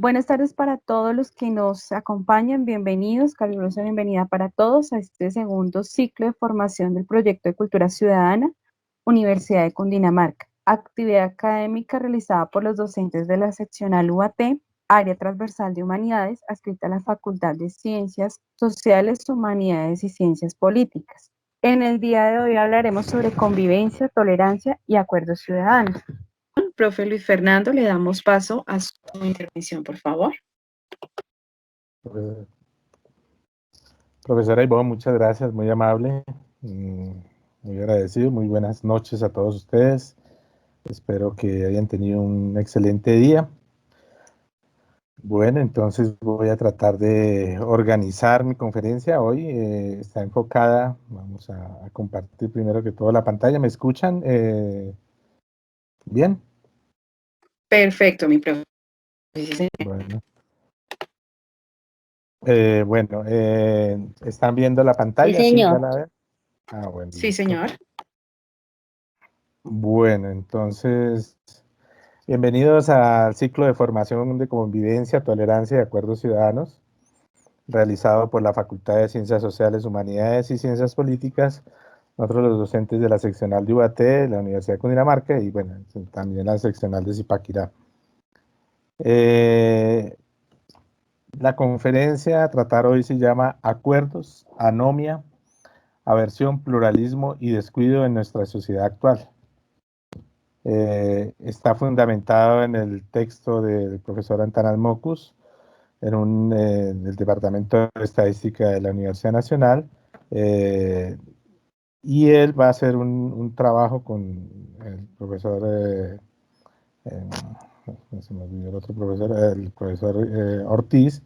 Buenas tardes para todos los que nos acompañan. Bienvenidos, calurosa bienvenida para todos a este segundo ciclo de formación del proyecto de Cultura Ciudadana, Universidad de Cundinamarca. Actividad académica realizada por los docentes de la seccional UAT, área transversal de humanidades, adscrita a la Facultad de Ciencias Sociales, Humanidades y Ciencias Políticas. En el día de hoy hablaremos sobre convivencia, tolerancia y acuerdos ciudadanos. Profe Luis Fernando, le damos paso a su intervención, por favor. Pues, profesora Ivonne, muchas gracias, muy amable, muy agradecido, muy buenas noches a todos ustedes. Espero que hayan tenido un excelente día. Bueno, entonces voy a tratar de organizar mi conferencia hoy. Está enfocada, vamos a compartir primero que todo la pantalla. ¿Me escuchan? ¿Bien? Perfecto, mi profe. Bueno, ¿están viendo la Sí, pantalla? ¿Sí? ¿Ya señor. la ven? Ah, bueno, Sí, listo. señor. Bueno, entonces, bienvenidos al ciclo de formación de convivencia, tolerancia y acuerdos ciudadanos, realizado por la Facultad de Ciencias Sociales, Humanidades y Ciencias Políticas, nosotros los docentes de la seccional de UAT, de la Universidad de Cundinamarca, y bueno, también la seccional de Zipaquirá. La conferencia a tratar hoy se llama Acuerdos, Anomia, Aversión, Pluralismo y Descuido en nuestra sociedad actual. Está fundamentado en el texto del profesor Antanas Mockus, del Departamento de Estadística de la Universidad Nacional, y él va a hacer un trabajo con el profesor, se me olvidó el otro profesor, el profesor Ortiz,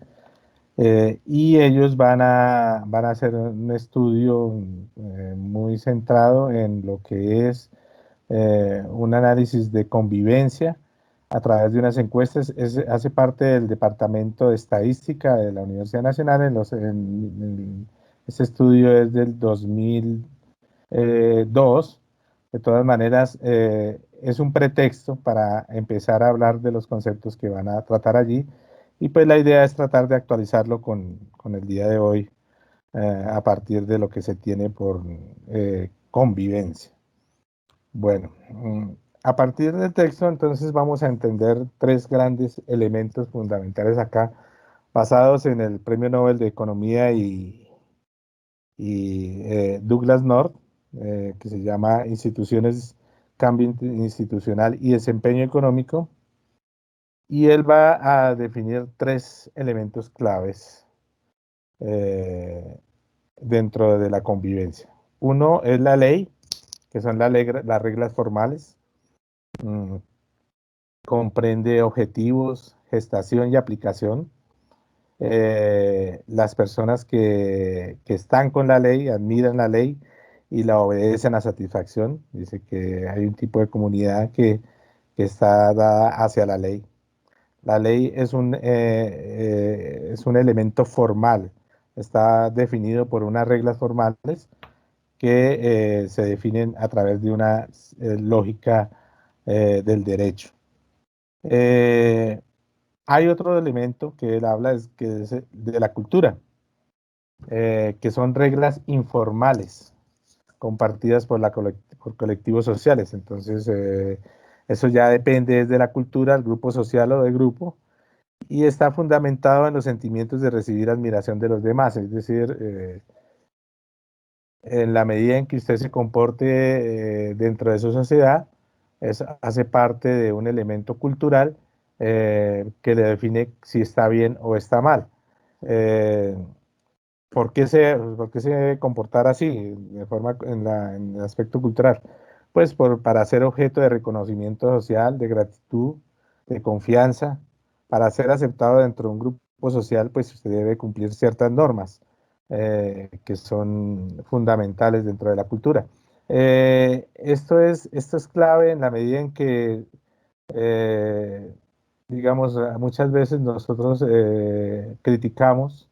y ellos van a hacer un estudio muy centrado en lo que es un análisis de convivencia a través de unas encuestas. Hace parte del Departamento de Estadística de la Universidad Nacional. Este estudio es del 2002. De todas maneras, es un pretexto para empezar a hablar de los conceptos que van a tratar allí. Y pues la idea es tratar de actualizarlo con el día de hoy, a partir de lo que se tiene por convivencia. Bueno, a partir del texto entonces vamos a entender tres grandes elementos fundamentales acá, basados en el Premio Nobel de Economía y Douglas North, que se llama Instituciones, Cambio Institucional y Desempeño Económico, y él va a definir tres elementos claves eh, dentro de la convivencia. Uno es la ley, que son las reglas formales. Mm, Comprende objetivos, gestación y aplicación. Las personas que están con la ley admiran la ley y la obedecen a satisfacción. Dice que hay un tipo de comunidad que está dada hacia la ley. La ley es un elemento formal, está definido por unas reglas formales que se definen a través de una lógica del derecho. Eh, Hay otro elemento que él habla, que es de la cultura, que son reglas informales compartidas por colectivos sociales. Entonces, eso ya depende de la cultura, el grupo social o del grupo, y está fundamentado en los sentimientos de recibir admiración de los demás. Es decir, en la medida en que usted se comporte dentro de su sociedad, hace parte de un elemento cultural que le define si está bien o está mal. Eh, por qué se debe comportar así de forma en el aspecto cultural? Pues para ser objeto de reconocimiento social, de gratitud, de confianza. Para ser aceptado dentro de un grupo social, pues usted debe cumplir ciertas normas que son fundamentales dentro de la cultura. Esto es clave en la medida en que, eh, digamos, muchas veces nosotros criticamos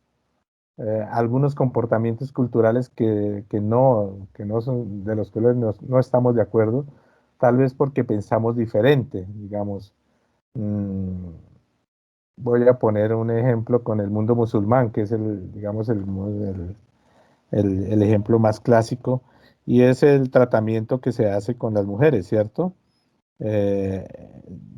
algunos comportamientos culturales que no son de los cuales no estamos de acuerdo, tal vez porque pensamos diferente, digamos. voy a poner un ejemplo con el mundo musulmán, que es digamos, el ejemplo más clásico, y es el tratamiento que se hace con las mujeres, ¿cierto? Eh,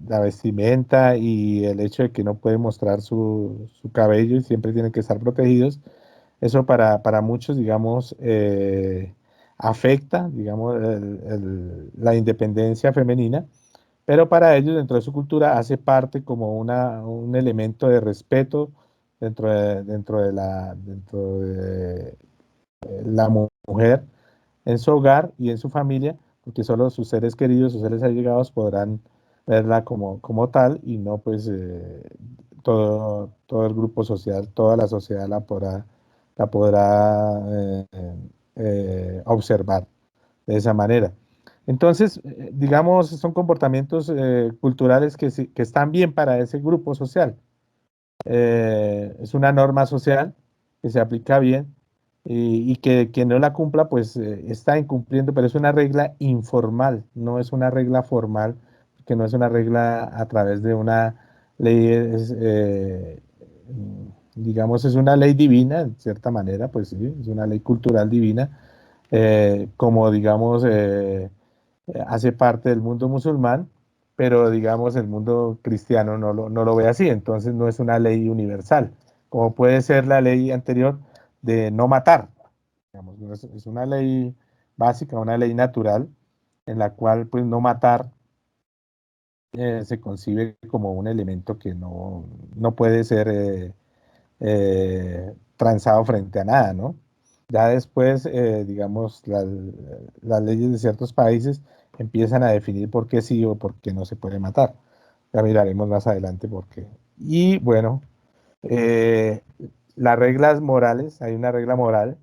la vestimenta y el hecho de que no pueden mostrar su cabello y siempre tienen que estar protegidos, eso para muchos, digamos, afecta, digamos, la independencia femenina, pero para ellos, dentro de su cultura, hace parte como un elemento de respeto dentro de la mujer en su hogar y en su familia, porque solo sus seres queridos, sus seres allegados podrán verla como tal y no pues todo el grupo social, toda la sociedad la podrá observar de esa manera. Entonces, digamos, son comportamientos culturales que están bien para ese grupo social. Es una norma social que se aplica bien y que quien no la cumpla, pues está incumpliendo, pero es una regla informal, no es una regla formal, que no es una regla a través de una ley, digamos, es una ley divina, en cierta manera, pues sí, es una ley cultural divina, como digamos, hace parte del mundo musulmán, pero digamos el mundo cristiano no lo ve así, entonces no es una ley universal, como puede ser la ley anterior de no matar, digamos, es una ley básica, una ley natural, en la cual pues no matar se concibe como un elemento que no puede ser transado frente a nada, ¿no? Ya después, digamos, las leyes de ciertos países empiezan a definir por qué sí o por qué no se puede matar. Ya miraremos más adelante por qué. Y bueno, eh, las reglas morales, hay una regla moral,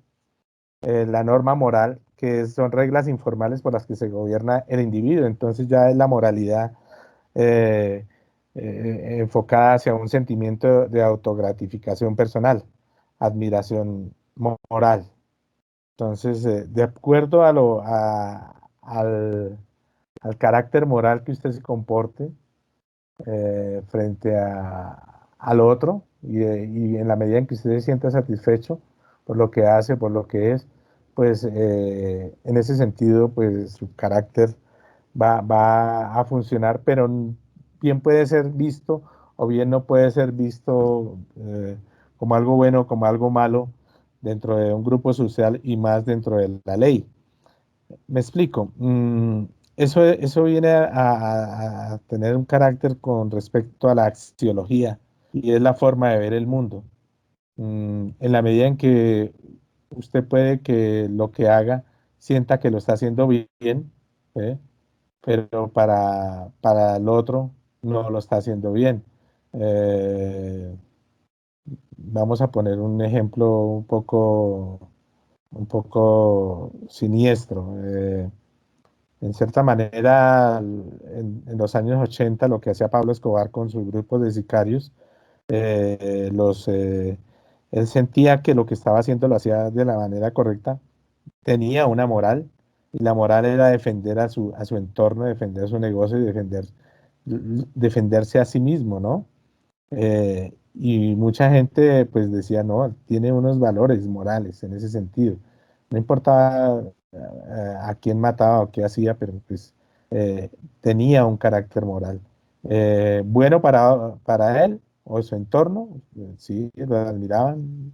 la norma moral, que son reglas informales por las que se gobierna el individuo. Entonces ya es la moralidad enfocada hacia un sentimiento de autogratificación personal, admiración moral. Entonces, de acuerdo al carácter moral que usted se comporte frente al otro y en la medida en que usted se sienta satisfecho por lo que hace, por lo que es, pues en ese sentido, pues su carácter va a funcionar, pero bien puede ser visto o bien no puede ser visto como algo bueno, como algo malo dentro de un grupo social y más dentro de la ley. Me explico. Eso viene a tener un carácter con respecto a la axiología y es la forma de ver el mundo. En la medida en que usted puede que lo que haga sienta que lo está haciendo bien, ¿eh? Pero para el otro no lo está haciendo bien. Eh, Vamos a poner un ejemplo un poco siniestro. En cierta manera, en los años 80, lo que hacía Pablo Escobar con su grupo de sicarios, eh, los, eh, él sentía que lo que estaba haciendo lo hacía de la manera correcta, tenía una moral, y la moral era defender a su entorno, defender su negocio y defenderse a sí mismo, ¿no? Y mucha gente pues decía, no, tiene unos valores morales en ese sentido. No importaba a quién mataba o qué hacía, pero pues eh, tenía un carácter moral. Bueno para él o su entorno, sí, lo admiraban.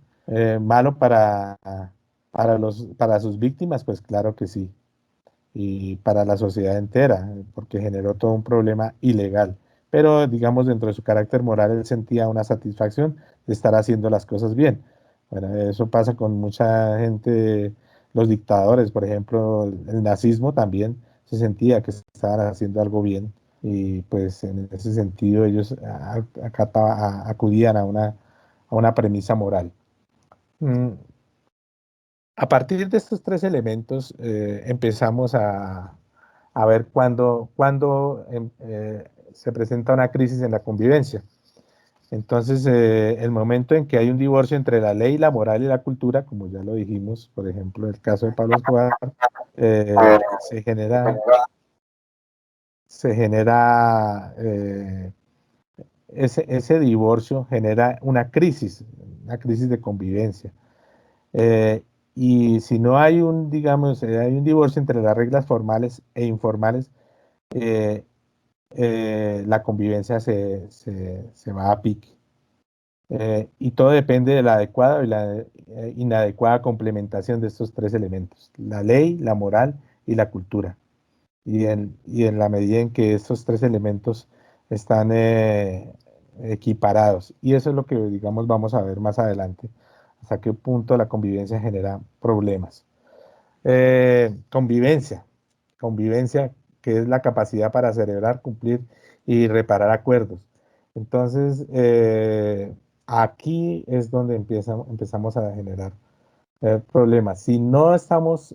Malo para sus víctimas, pues claro que sí, y para la sociedad entera, porque generó todo un problema ilegal. Pero, digamos, dentro de su carácter moral, él sentía una satisfacción de estar haciendo las cosas bien. Bueno, eso pasa con mucha gente, los dictadores, por ejemplo, el nazismo también se sentía que estaban haciendo algo bien y pues en ese sentido ellos acudían a una premisa moral. Mm, a partir de estos tres elementos empezamos a ver cuándo se presenta una crisis en la convivencia. Entonces, el momento en que hay un divorcio entre la ley, la moral y la cultura, como ya lo dijimos, por ejemplo, en el caso de Pablo Escobar, se genera ese divorcio genera una crisis de convivencia. Eh, y si no hay un, digamos, hay un divorcio entre las reglas formales e informales, eh, la convivencia se va a pique. Y todo depende de la adecuada y la inadecuada complementación de estos tres elementos, la ley, la moral y la cultura. Y en la medida en que estos tres elementos están equiparados. Y eso es lo que, digamos, vamos a ver más adelante, hasta qué punto la convivencia genera problemas. Convivencia. Convivencia, que es la capacidad para celebrar, cumplir y reparar acuerdos. Entonces, aquí es donde empezamos a generar problemas. Si no estamos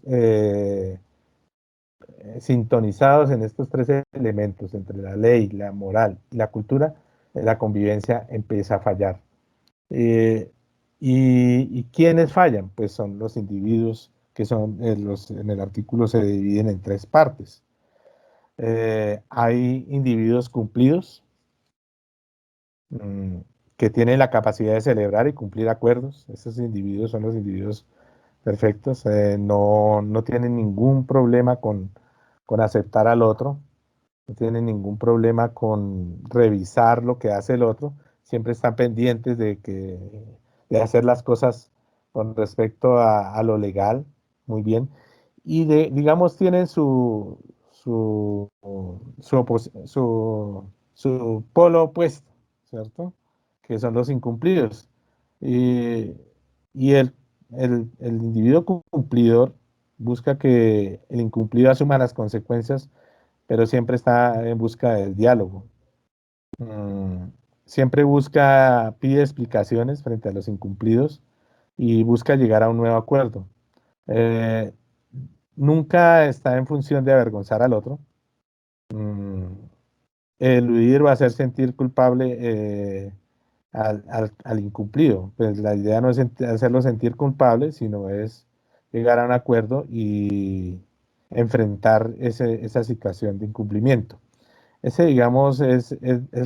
sintonizados en estos tres elementos, entre la ley, la moral y la cultura, la convivencia empieza a fallar. Eh, y ¿quiénes fallan? Pues son los individuos que son, en el artículo se dividen en tres partes. Hay individuos cumplidos, mm, que tienen la capacidad de celebrar y cumplir acuerdos. Esos individuos son los individuos perfectos, no tienen ningún problema con aceptar al otro, no tienen ningún problema con revisar lo que hace el otro, siempre están pendientes de hacer las cosas con respecto a lo legal, muy bien, y digamos, tienen su polo opuesto, ¿cierto? Que son los incumplidos. Y, y el individuo cumplidor busca que el incumplido asuma las consecuencias, pero siempre está en busca del diálogo. Mm, Siempre pide explicaciones frente a los incumplidos y busca llegar a un nuevo acuerdo. Eh, Nunca está en función de avergonzar al otro. Mm, Eludir o hacer sentir culpable al incumplido. Pues la idea no es hacerlo sentir culpable, sino es llegar a un acuerdo y enfrentar esa situación de incumplimiento. Ese, digamos, es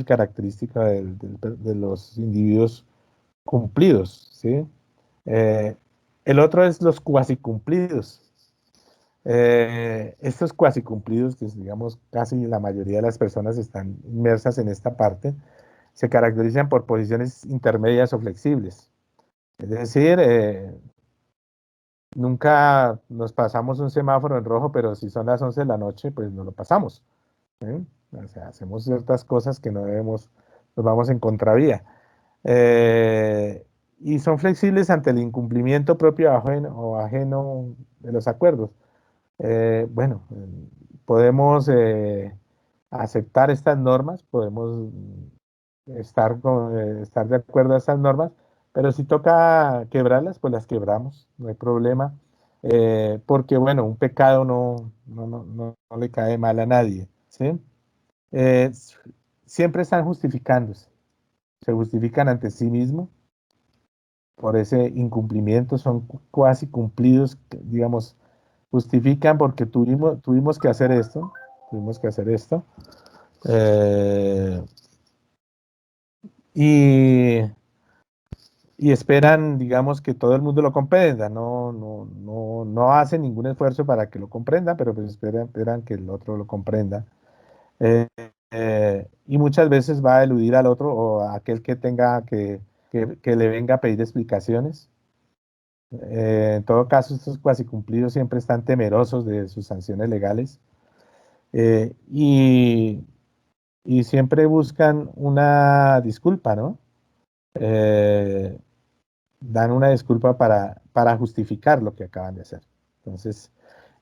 característica de los individuos cumplidos, ¿sí? Eh, el otro es los cuasi cumplidos. Estos cuasi cumplidos, que digamos casi la mayoría de las personas están inmersas en esta parte, se caracterizan por posiciones intermedias o flexibles. Es decir, nunca nos pasamos un semáforo en rojo, pero si son las 11 de la noche, pues no lo pasamos. ¿Eh? O sea, hacemos ciertas cosas que no debemos, nos vamos en contravía. Eh, y son flexibles ante el incumplimiento propio o ajeno de los acuerdos. Bueno, podemos aceptar estas normas, podemos estar de acuerdo a estas normas, pero si toca quebrarlas, pues las quebramos, no hay problema, porque bueno, un pecado no le cae mal a nadie, ¿sí? Eh, Siempre están justificándose, se justifican ante sí mismos por ese incumplimiento, son cuasi cumplidos, digamos, justifican porque tuvimos que hacer esto, tuvimos que hacer esto, eh, y, y esperan, digamos, que todo el mundo lo comprenda, no hacen ningún esfuerzo para que lo comprendan, pero pues esperan que el otro lo comprenda. Eh, y muchas veces va a eludir al otro o a aquel que tenga que le venga a pedir explicaciones. En todo caso, estos cuasi cumplidos siempre están temerosos de sus sanciones legales, eh, y, y siempre buscan una disculpa, ¿no? Eh, Dan una disculpa para justificar lo que acaban de hacer. Entonces,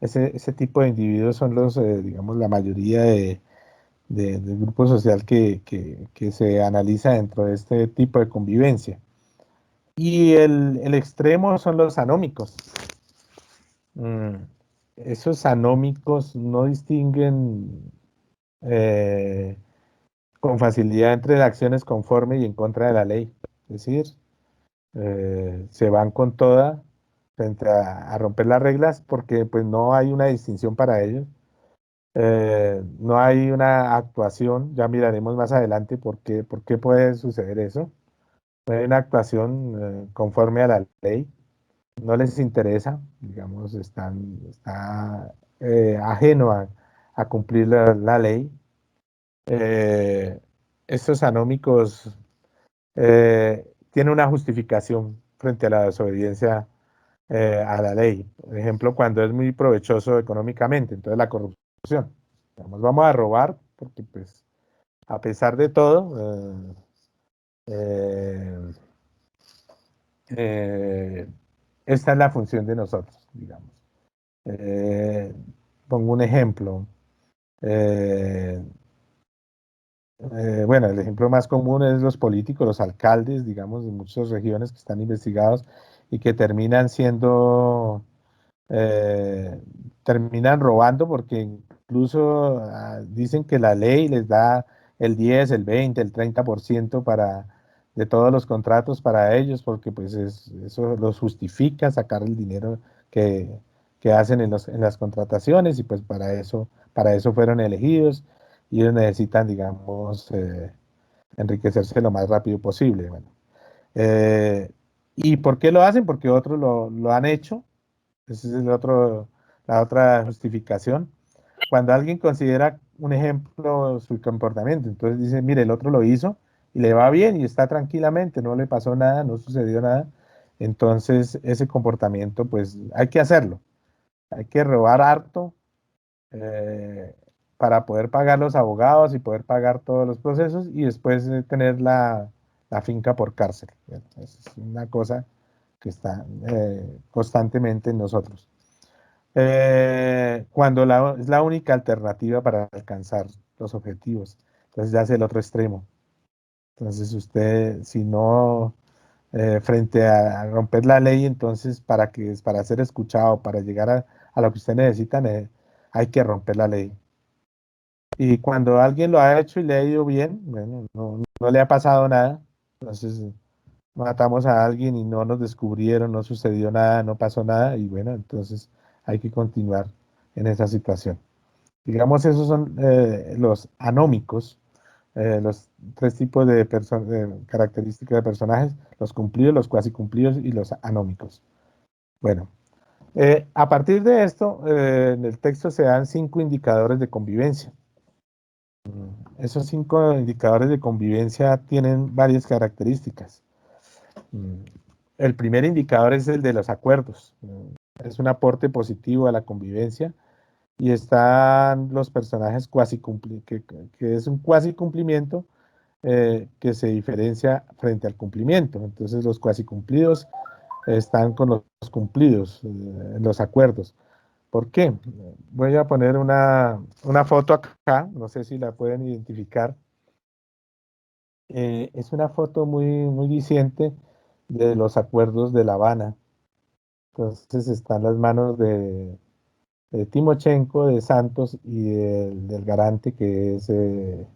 ese tipo de individuos son digamos, la mayoría del grupo social que se analiza dentro de este tipo de convivencia. Y el extremo son los anómicos. Mm, Esos anómicos no distinguen eh, con facilidad entre acciones conforme y en contra de la ley. Es decir, se van con toda frente a romper las reglas porque pues no hay una distinción para ellos. No hay una actuación, ya miraremos más adelante por qué puede suceder eso. No hay una actuación conforme a la ley, no les interesa, digamos, está ajeno a cumplir la ley. Eh, Estos anómicos tienen una justificación frente a la desobediencia a la ley. Por ejemplo, cuando es muy provechoso económicamente, entonces la corrupción. Digamos, vamos a robar porque, pues, a pesar de todo, eh, eh, esta es la función de nosotros, digamos. Eh, Pongo un ejemplo. Eh, bueno, el ejemplo más común es los políticos, los alcaldes, digamos, de muchas regiones que están investigados y que terminan siendo eh, terminan robando porque incluso dicen que la ley les da el 10, el 20, el 30% de todos los contratos para ellos, porque pues eso los justifica sacar el dinero que, que hacen en las contrataciones y pues para eso fueron elegidos y ellos necesitan, digamos, enriquecerse lo más rápido posible. Bueno, eh, ¿y por qué lo hacen? Porque otros lo han hecho. Esa es la otra justificación. Cuando alguien considera un ejemplo su comportamiento, entonces dice, mire, el otro lo hizo y le va bien y está tranquilamente, no le pasó nada, no sucedió nada. Entonces, ese comportamiento, pues hay que hacerlo. Hay que robar harto eh, para poder pagar los abogados y poder pagar todos los procesos y después tener la finca por cárcel. Bueno, eso es una cosa que está constantemente en nosotros. Cuando es la única alternativa para alcanzar los objetivos. Entonces ya es el otro extremo. Entonces usted, si no, frente a romper la ley, entonces para ser escuchado, para llegar a lo que usted necesita, hay que romper la ley. Y cuando alguien lo ha hecho y le ha ido bien, bueno, no le ha pasado nada, entonces matamos a alguien y no nos descubrieron, no sucedió nada, no pasó nada, y bueno, entonces hay que continuar en esa situación. Digamos, esos son los anómicos, los tres tipos de características de personajes, los cumplidos, los cuasi cumplidos y los anómicos. Bueno, a partir de esto, en el texto se dan 5 indicadores de convivencia. Esos 5 indicadores de convivencia tienen varias características. Mm, El primer indicador es el de los acuerdos. Es un aporte positivo a la convivencia y están los personajes que es un cuasi cumplimiento que se diferencia frente al cumplimiento. Entonces los cuasi cumplidos están con los cumplidos en los acuerdos. ¿Por qué? Voy a poner una foto acá, no sé si la pueden identificar. Es una foto muy diciente de los acuerdos de La Habana. Entonces están las manos de Timochenko, de Santos y del garante que es el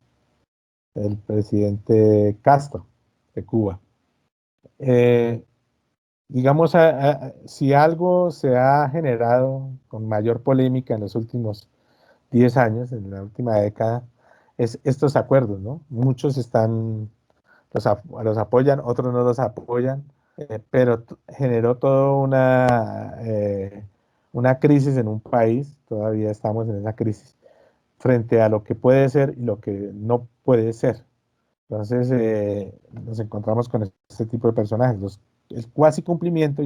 presidente Castro de Cuba. Eh, digamos, si algo se ha generado con mayor polémica en los últimos 10 años, en la última década, es estos acuerdos, ¿no? Muchos los apoyan, otros no los apoyan, pero generó toda una crisis en un país, todavía estamos en esa crisis, frente a lo que puede ser y lo que no puede ser. Entonces nos encontramos con este tipo de personajes, el cuasi cumplimiento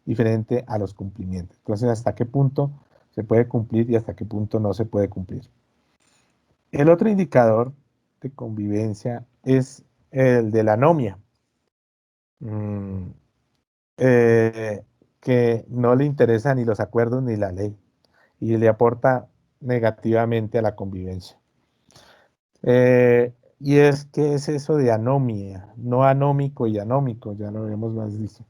diferente a los cumplimientos. Entonces, ¿hasta qué punto se puede cumplir y hasta qué punto no se puede cumplir? El otro indicador de convivencia es el de la anomia, mm, eh, que no le interesan ni los acuerdos ni la ley y le aporta negativamente a la convivencia. Y es que es eso de anomia, no anómico y anómico, ya lo hemos más visto.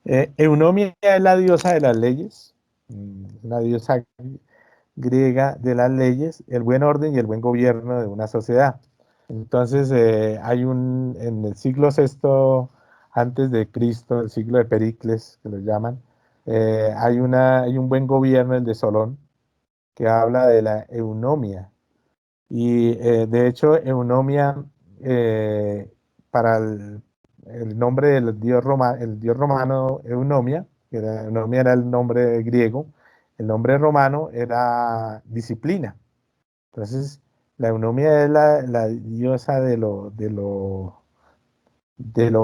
Eunomia es la diosa de las leyes, una diosa griega de las leyes, el buen orden y el buen gobierno de una sociedad. Entonces, en el siglo VI antes de Cristo, el siglo de Pericles, que lo llaman, hay un buen gobierno, el de Solón, que habla de la eunomia. Y de hecho, eunomia, eh, para el nombre del dios, el dios romano Eunomia, que Eunomia era el nombre griego, el nombre romano era disciplina. Entonces, la eunomia es la diosa de lo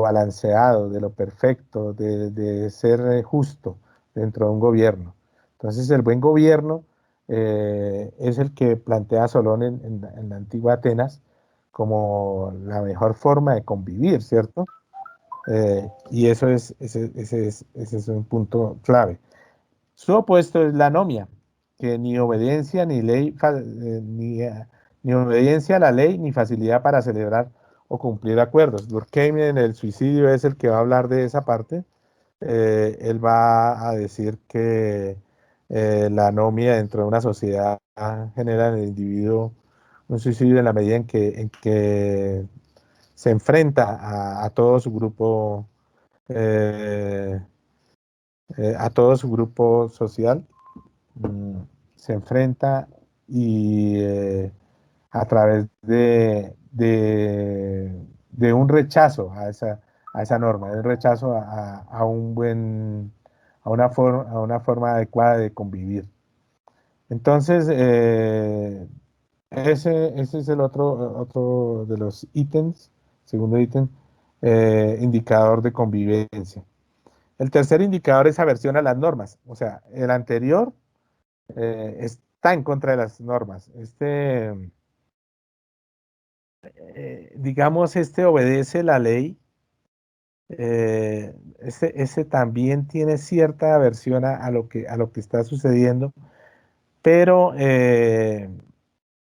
balanceado, de lo perfecto, de ser justo dentro de un gobierno. Entonces, el buen gobierno es el que plantea Solón en la antigua Atenas como la mejor forma de convivir, ¿cierto? Y ese es un punto clave. Su opuesto es la anomia, que ni obediencia ni ley, ni obediencia a la ley ni facilidad para celebrar o cumplir acuerdos. Durkheim en el suicidio es el que va a hablar de esa parte. Él va a decir que la anomia dentro de una sociedad genera en el individuo un suicidio en la medida en que se enfrenta a todo su grupo, eh, a todo su grupo social, mm, se enfrenta y a través de un rechazo a esa norma, de un rechazo a una forma adecuada de convivir. Entonces, ese es el otro de los ítems, segundo ítem, indicador de convivencia. El tercer indicador es aversión a las normas. O sea, el anterior está en contra de las normas. Digamos, obedece la ley. Ese también tiene cierta aversión a lo que está sucediendo, pero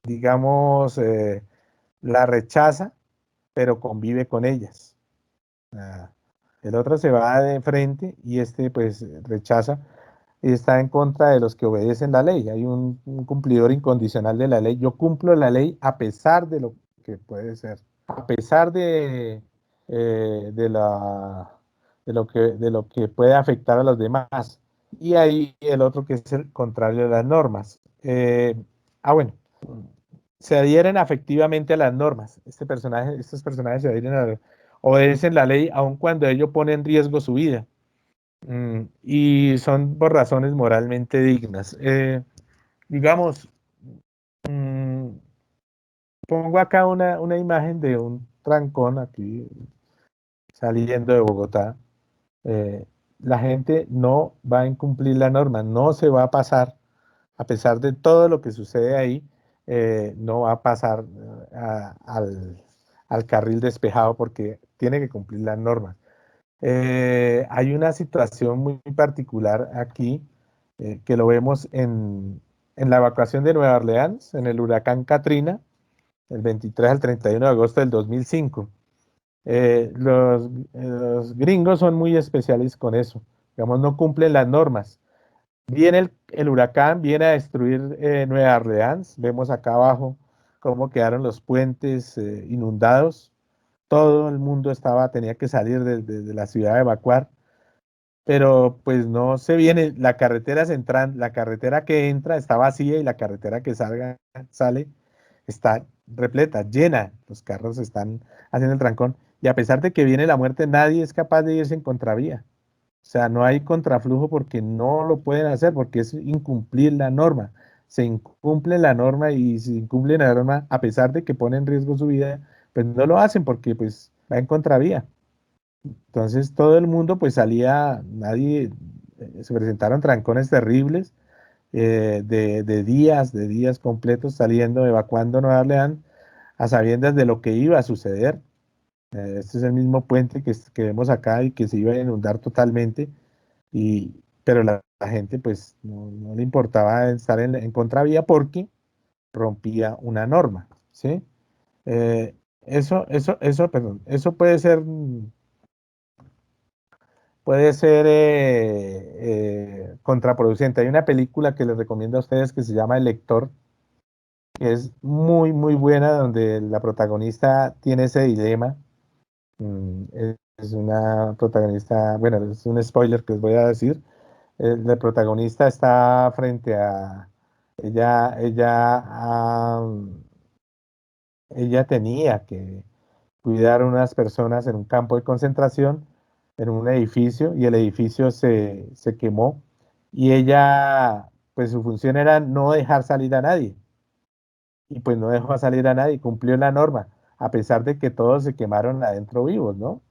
digamos, la rechaza, pero convive con ellas. Ah, el otro se va de frente y pues rechaza y está en contra de los que obedecen la ley. Hay un cumplidor incondicional de la ley. Yo cumplo la ley a pesar de lo que puede ser, a pesar de lo que puede afectar a los demás. Y ahí el otro que es el contrario de las normas. Bueno, se adhieren afectivamente a las normas. Estos personajes obedecen la ley aun cuando ello pone en riesgo su vida. Y son por razones moralmente dignas. Digamos, mm, pongo acá una imagen de un trancón aquí saliendo de Bogotá. Eh, la gente no va a incumplir la norma, no se va a pasar, a pesar de todo lo que sucede ahí, no va a pasar al carril despejado porque tiene que cumplir la norma. Hay una situación muy particular aquí, que lo vemos en la evacuación de Nueva Orleans, en el huracán Katrina, el 23 al 31 de agosto del 2005. Los gringos son muy especiales con eso, digamos, no cumplen las normas. Viene el huracán, viene a destruir Nueva Orleans, vemos acá abajo cómo quedaron los puentes inundados, todo el mundo tenía que salir de la ciudad a evacuar, pero pues no se viene, la carretera central, la carretera que entra está vacía y la carretera que sale está repleta, llena, los carros están haciendo el trancón, y a pesar de que viene la muerte, nadie es capaz de irse en contravía. O sea, no hay contraflujo porque no lo pueden hacer, porque es incumplir la norma. Se incumple la norma y si incumple la norma, a pesar de que pone en riesgo su vida, pues no lo hacen porque pues va en contravía. Entonces todo el mundo pues salía, nadie, se presentaron trancones terribles, de días completos saliendo, evacuando Nueva Orleans a sabiendas de lo que iba a suceder. Este es el mismo puente que vemos acá y que se iba a inundar totalmente, pero la gente pues no le importaba estar en contravía porque rompía una norma, ¿sí? Perdón, eso puede ser contraproducente. Hay una película que les recomiendo a ustedes que se llama El Lector, que es muy, muy buena, donde la protagonista tiene ese dilema. Es una protagonista, bueno, es un spoiler que les voy a decir. El protagonista está frente Ella, ella, ella tenía que cuidar a unas personas en un campo de concentración, en un edificio, y el edificio se quemó. Y ella, pues su función era no dejar salir a nadie. Y pues no dejó salir a nadie, cumplió la norma, a pesar de que todos se quemaron adentro vivos, ¿no?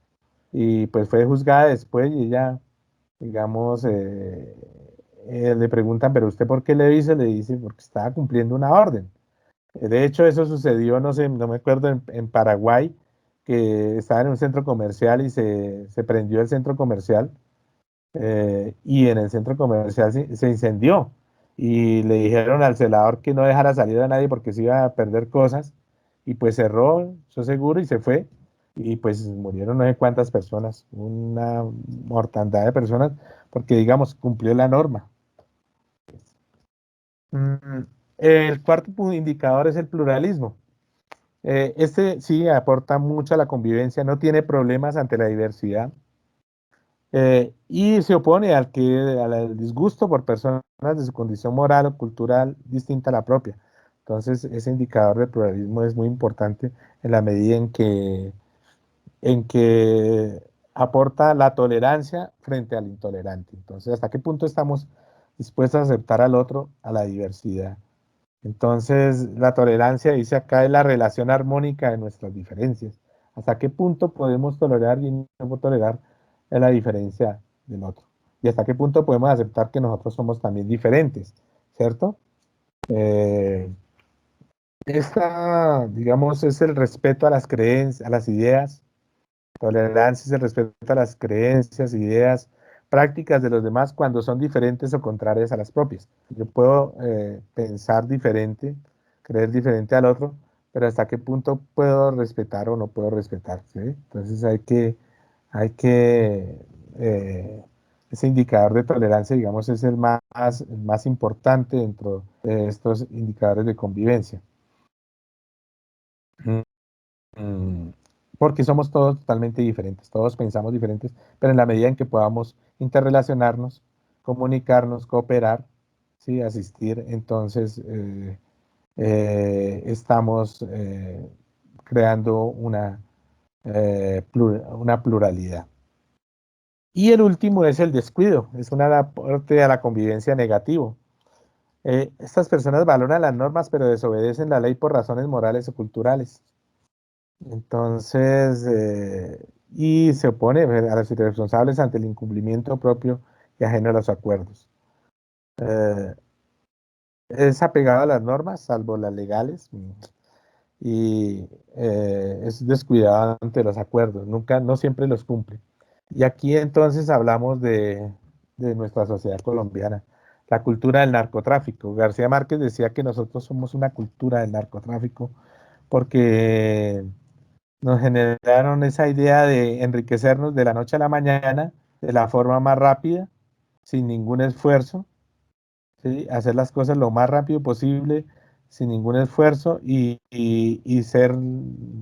Y pues fue juzgada después y ella, digamos, le preguntan, pero usted por qué le dice, le dice, porque estaba cumpliendo una orden. De hecho, eso sucedió, no sé, no me acuerdo, en Paraguay, que estaba en un centro comercial y se prendió el centro comercial, y en el centro comercial se incendió y le dijeron al celador que no dejara salir a nadie porque se iba a perder cosas, y pues cerró su seguro y se fue, y pues murieron no sé cuántas personas, una mortandad de personas, porque digamos cumplió la norma. Mm, el cuarto indicador es el pluralismo. Este sí aporta mucho a la convivencia, no tiene problemas ante la diversidad, y se opone al disgusto por personas de su condición moral o cultural distinta a la propia. Entonces, ese indicador de pluralismo es muy importante en la medida en que aporta la tolerancia frente al intolerante. Entonces, ¿hasta qué punto estamos dispuestos a aceptar al otro, a la diversidad? Entonces, la tolerancia, dice acá, es la relación armónica de nuestras diferencias. ¿Hasta qué punto podemos tolerar y no tolerar la diferencia del otro? ¿Y hasta qué punto podemos aceptar que nosotros somos también diferentes? ¿Cierto? Eh, Esta, digamos, es el respeto a las creencias, a las ideas. Tolerancia es el respeto a las creencias, ideas, prácticas de los demás cuando son diferentes o contrarias a las propias. Yo puedo pensar diferente, creer diferente al otro, pero hasta qué punto puedo respetar o no puedo respetar, ¿sí? Entonces hay que ese indicador de tolerancia, digamos, es el más importante dentro de estos indicadores de convivencia. Mm, Porque somos todos totalmente diferentes, todos pensamos diferentes, pero en la medida en que podamos interrelacionarnos, comunicarnos, cooperar, ¿sí? Asistir, entonces estamos creando una pluralidad. Y el último es el descuido, es un aporte a la convivencia negativo. Estas personas valoran las normas, pero desobedecen la ley por razones morales o culturales. Entonces, y se opone a los irresponsables ante el incumplimiento propio y ajeno a los acuerdos. Eh, es apegado a las normas, salvo las legales, y es descuidado ante los acuerdos, nunca, no siempre los cumple. Y aquí entonces hablamos de nuestra sociedad colombiana, la cultura del narcotráfico. García Márquez decía que nosotros somos una cultura del narcotráfico porque nos generaron esa idea de enriquecernos de la noche a la mañana, de la forma más rápida, sin ningún esfuerzo, ¿sí? Hacer las cosas lo más rápido posible, sin ningún esfuerzo, y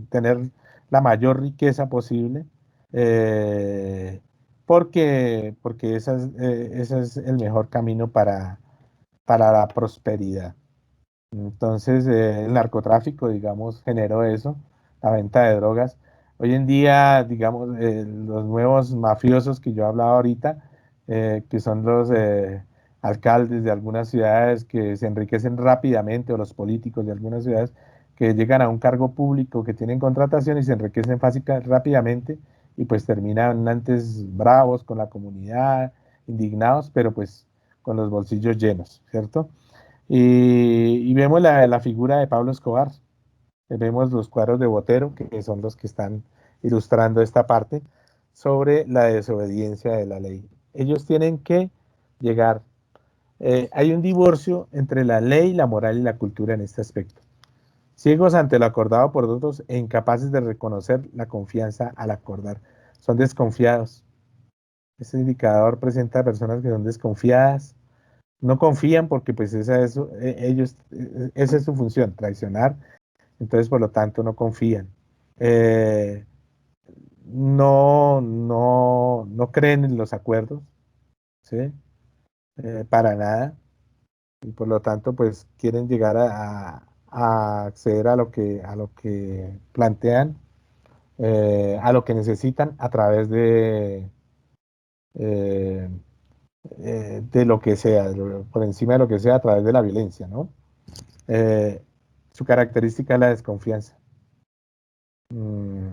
tener la mayor riqueza posible, eh, porque ese es el mejor camino para la prosperidad. Entonces, el narcotráfico, digamos, generó eso, la venta de drogas. Hoy en día, digamos, los nuevos mafiosos que yo hablaba ahorita, que son los alcaldes de algunas ciudades que se enriquecen rápidamente, o los políticos de algunas ciudades que llegan a un cargo público, que tienen contratación y se enriquecen rápidamente, y pues terminan antes bravos con la comunidad, indignados, pero pues con los bolsillos llenos, ¿cierto? Y vemos la figura de Pablo Escobar, vemos los cuadros de Botero, que son los que están ilustrando esta parte, sobre la desobediencia de la ley. Ellos tienen que llegar, hay un divorcio entre la ley, la moral y la cultura en este aspecto. Ciegos ante lo acordado por otros e incapaces de reconocer la confianza al acordar. Son desconfiados. Este indicador presenta personas que son desconfiadas, no confían porque pues esa es su función, traicionar, entonces por lo tanto no confían. Eh, no creen en los acuerdos, ¿sí? Para nada. y por lo tanto pues quieren llegar a acceder a lo que plantean, a lo que necesitan a través eh, de lo que sea, por encima de lo que sea, a través de la violencia, ¿no? Eh, Su característica es la desconfianza. Mm,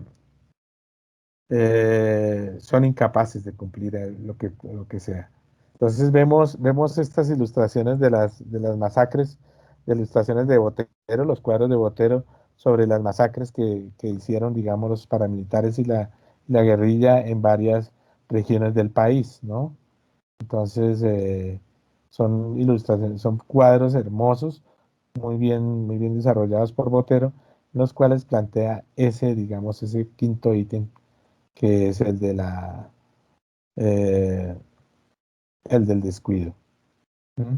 Son incapaces de cumplir lo que sea. Entonces vemos estas ilustraciones de las masacres, de ilustraciones de Botero, los cuadros de Botero sobre las masacres que hicieron, digamos, los paramilitares y la guerrilla en varias regiones del país, ¿no? Entonces, son ilustraciones, son cuadros hermosos, muy bien desarrollados por Botero, los cuales plantea ese, digamos, ese quinto ítem, que es eh, el del descuido. ¿Mm?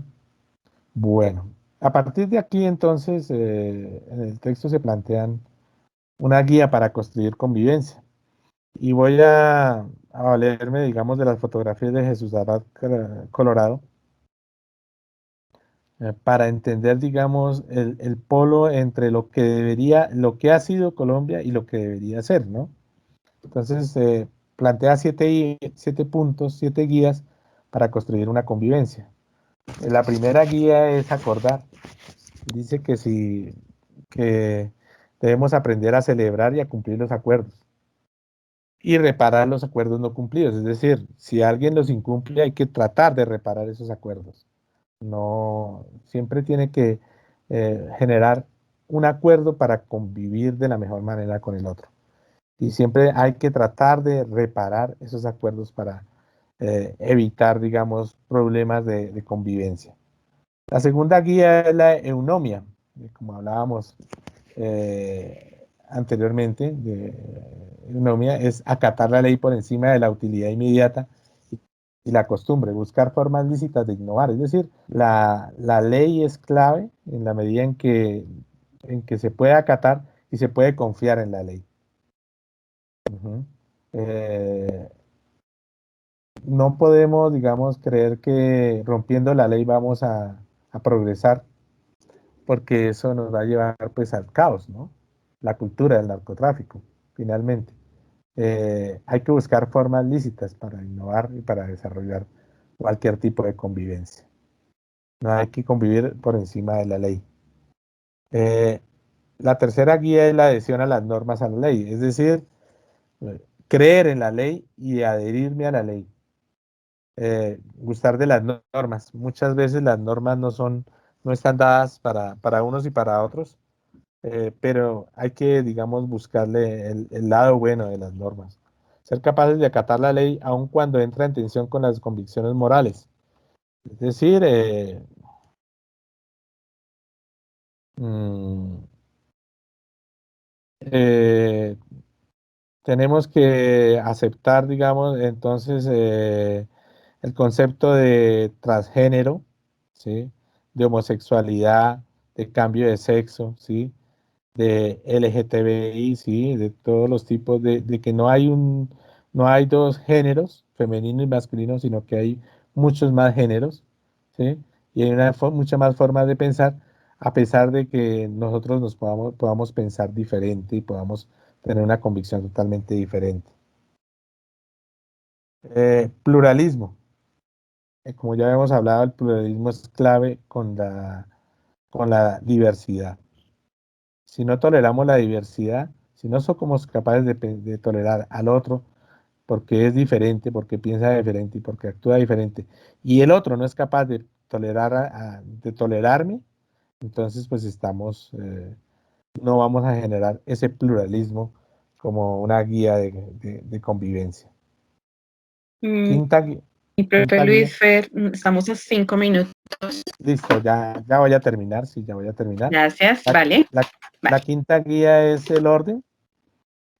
Bueno, a partir de aquí, entonces, en el texto se plantean una guía para construir convivencia. Y voy a valerme, digamos, de las fotografías de Jesús Abad Colorado, para entender, digamos, el polo entre lo que debería, lo que ha sido Colombia y lo que debería ser, ¿no? Entonces, plantea siete puntos, siete guías para construir una convivencia. La primera guía es acordar. Dice que debemos aprender a celebrar y a cumplir los acuerdos y reparar los acuerdos no cumplidos. Es decir, si alguien los incumple, hay que tratar de reparar esos acuerdos. No, siempre tiene que generar un acuerdo para convivir de la mejor manera con el otro. Y siempre hay que tratar de reparar esos acuerdos para evitar, digamos, problemas de convivencia. La segunda guía es la eunomia, como hablábamos anteriormente, de eunomia, es acatar la ley por encima de la utilidad inmediata y la costumbre, buscar formas lícitas de innovar. Es decir, la ley es clave en la medida en que se puede acatar y se puede confiar en la ley. Uh-huh. eh, no podemos, digamos, creer que rompiendo la ley vamos a progresar, porque eso nos va a llevar pues al caos, ¿no? La cultura del narcotráfico, finalmente. Hay que buscar formas lícitas para innovar y para desarrollar cualquier tipo de convivencia. No hay que convivir por encima de la ley. Eh, la tercera guía es la adhesión a las normas a la ley, es decir, creer en la ley y adherirme a la ley. Gustar de las normas. Muchas veces las normas no están dadas para unos y para otros, pero hay que, digamos, buscarle el lado bueno de las normas. Ser capaces de acatar la ley aun cuando entra en tensión con las convicciones morales. Es decir, mm, eh, tenemos que aceptar, digamos, entonces, el concepto de transgénero, ¿sí? De homosexualidad, de cambio de sexo, ¿sí? De LGTBI, sí, de todos los tipos, de que no hay dos géneros, femenino y masculino, sino que hay muchos más géneros, ¿sí? Y hay muchas más formas de pensar, a pesar de que nosotros podamos pensar diferente y podamos tener una convicción totalmente diferente. Pluralismo. Como ya hemos hablado, el pluralismo es clave con la diversidad. Si no toleramos la diversidad, si no somos capaces de tolerar al otro porque es diferente, porque piensa diferente y porque actúa diferente, y el otro no es capaz de de tolerarme, entonces pues no vamos a generar ese pluralismo como una guía de convivencia. Mm, Quinta, gui- Mi profe quinta guía. Luis Fer, estamos a 5 minutos. Listo, ya voy a terminar, sí, ya voy a terminar. Gracias, La, vale, la, vale. la quinta guía es el orden,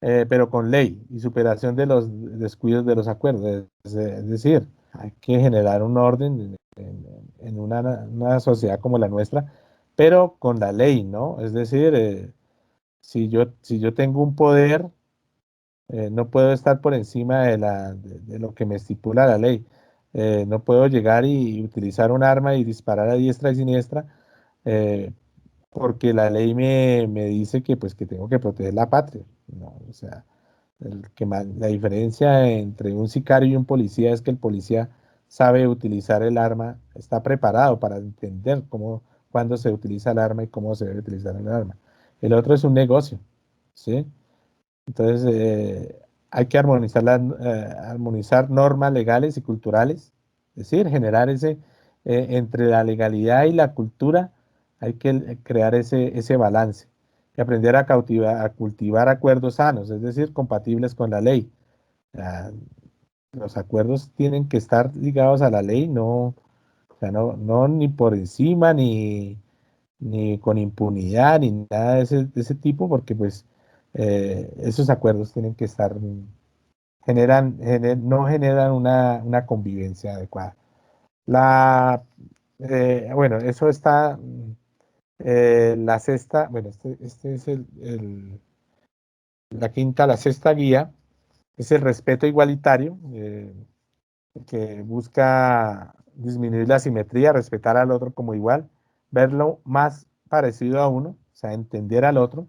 pero con ley y superación de los descuidos de los acuerdos. Es decir, hay que generar un orden en una sociedad como la nuestra, pero con la ley, ¿no? Es decir, si yo tengo un poder, no puedo estar por encima de lo que me estipula la ley. No puedo llegar y utilizar un arma y disparar a diestra y siniestra, eh, porque la ley me dice que, pues, que tengo que proteger la patria. No, o sea, la diferencia entre un sicario y un policía es que el policía sabe utilizar el arma, está preparado para entender cuándo se utiliza el arma y cómo se debe utilizar el arma. El otro es un negocio, ¿sí? Entonces, hay que armonizar normas legales y culturales, es decir, generar entre la legalidad y la cultura, hay que crear ese balance y aprender a cultivar acuerdos sanos, es decir, compatibles con la ley. Ah, los acuerdos tienen que estar ligados a la ley, no, o sea, no ni por encima, ni con impunidad, ni nada de ese tipo, porque pues esos acuerdos tienen que estar, no generan una convivencia adecuada. Bueno, eso está, la sexta, bueno, este es la quinta, la sexta guía, es el respeto igualitario, que busca disminuir la simetría, respetar al otro como igual, verlo más parecido a uno, o sea, entender al otro.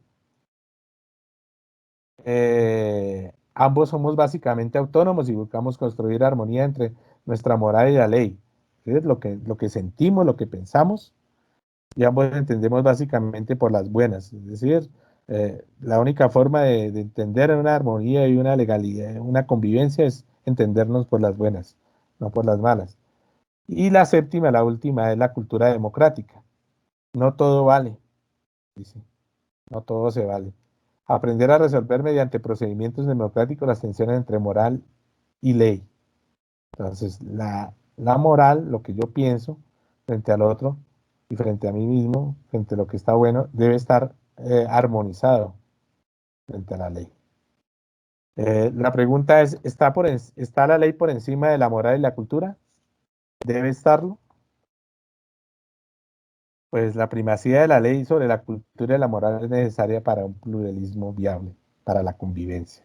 Ambos somos básicamente autónomos y buscamos construir armonía entre nuestra moral y la ley. Es lo que sentimos, lo que pensamos, y ambos entendemos básicamente por las buenas. Es decir, la única forma de entender una armonía y una legalidad, una convivencia, es entendernos por las buenas, no por las malas. Y la séptima, la última, es la cultura democrática. No todo vale, dice, no todo se vale. Aprender a resolver mediante procedimientos democráticos las tensiones entre moral y ley. Entonces, la moral, lo que yo pienso frente al otro y frente a mí mismo, frente a lo que está bueno, debe estar armonizado frente a la ley. La pregunta es, ¿está la ley por encima de la moral y la cultura? ¿Debe estarlo? Pues la primacía de la ley sobre la cultura y la moral es necesaria para un pluralismo viable, para la convivencia.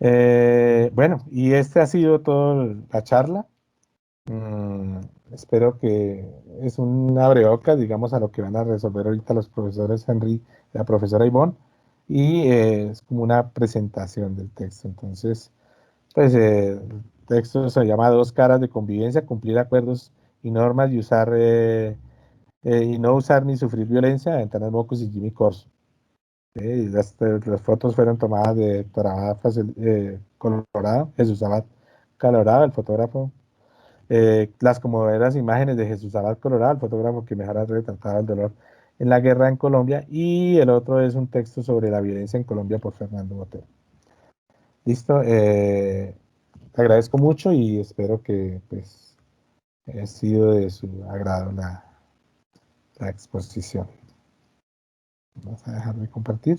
Bueno, y este ha sido toda la charla. Espero que es un abrebocas, digamos, a lo que van a resolver ahorita los profesores Henry y la profesora Ivonne, y es como una presentación del texto. Entonces, pues el texto se llama Dos caras de convivencia, cumplir acuerdos y normas y no usar ni sufrir violencia, de Ventanas Mocos y Jimmy Corso. Y las fotos fueron tomadas de Héctor Abad Colorado, Jesús Abad Colorado, el fotógrafo. Las conmovedoras imágenes de Jesús Abad Colorado, el fotógrafo que mejor ha retratado el dolor en la guerra en Colombia, y el otro es un texto sobre la violencia en Colombia por Fernando Botero. Listo, te agradezco mucho y espero que pues haya sido de su agrado la exposición. Vamos a dejar de compartir.